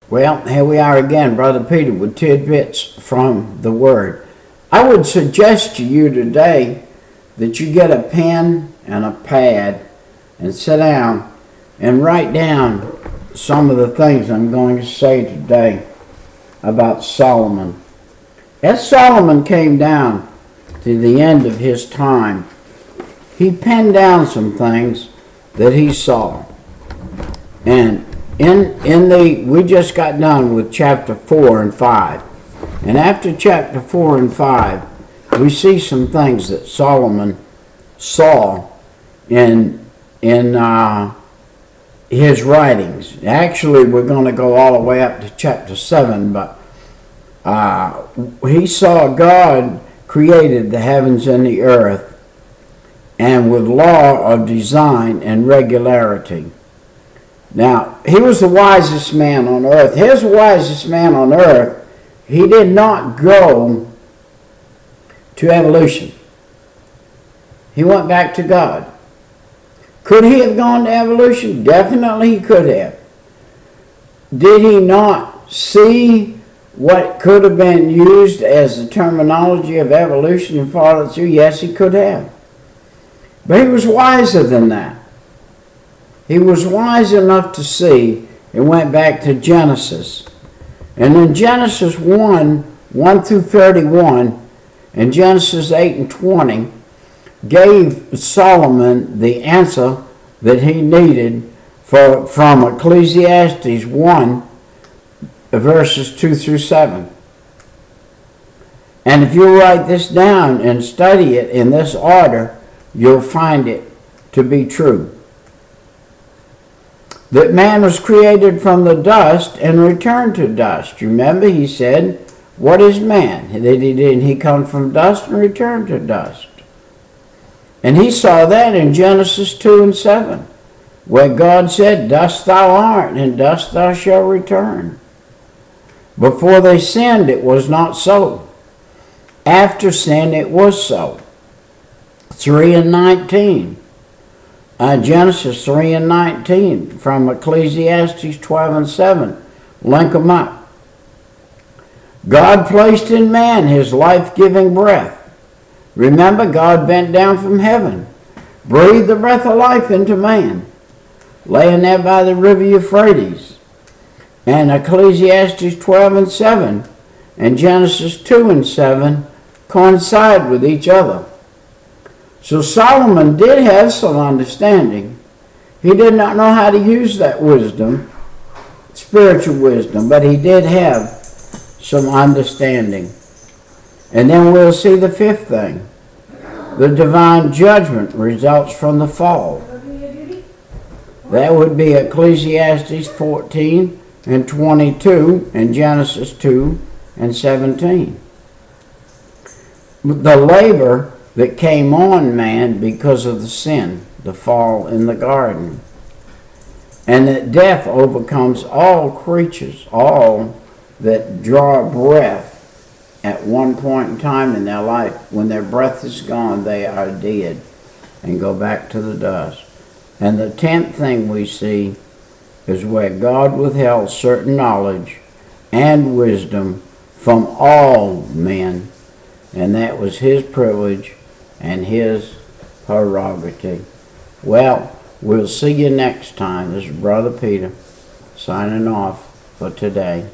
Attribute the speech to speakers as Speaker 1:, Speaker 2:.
Speaker 1: Well, here we are again, Brother Peter, with tidbits from the Word. I would suggest to you today that you get a pen and a pad and sit down and write down some of the things I'm going to say today about Solomon. As Solomon came down to the end of his time, he penned down some things that he saw. And we just got done with chapter 4 and 5. And after chapter 4 and 5, we see some things that Solomon saw in his writings. Actually, we're going to go all the way up to chapter 7, but he saw God created the heavens and the earth, and with law of design and regularity. Now, he was the wisest man on earth. His wisest man on earth, he did not go to evolution. He went back to God. Could he have gone to evolution? Definitely he could have. Did he not see what could have been used as the terminology of evolution and followed through? Yes, he could have. But he was wiser than that. He was wise enough to see and went back to Genesis. And in Genesis 1 through 31, and Genesis 8 and 20, gave Solomon the answer that he needed from Ecclesiastes 1, verses 2 through 7. And if you write this down and study it in this order, you'll find it to be true. That man was created from the dust and returned to dust. Remember, he said, what is man? Didn't he come from dust and return to dust? And he saw that in Genesis 2 and 7, where God said, dust thou art, and dust thou shalt return. Before they sinned, it was not so. After sin, it was so. 3 and 19. Genesis 3 and 19 from Ecclesiastes 12 and 7. Link them up. God placed in man his life-giving breath. Remember, God bent down from heaven, breathed the breath of life into man, laying there by the river Euphrates. And Ecclesiastes 12 and 7 and Genesis 2 and 7 coincide with each other. So Solomon did have some understanding. He did not know how to use that wisdom, spiritual wisdom, but he did have some understanding. And then we'll see the fifth thing. The divine judgment results from the fall. That would be Ecclesiastes 14 and 22 and Genesis 2 and 17. The labor that came on man because of the sin, the fall in the garden. And that death overcomes all creatures, all that draw breath at one point in time in their life. When their breath is gone, they are dead and go back to the dust. And the 10th thing we see is where God withheld certain knowledge and wisdom from all men, and that was his privilege and his prerogative. Well, we'll see you next time. This is Brother Peter signing off for today.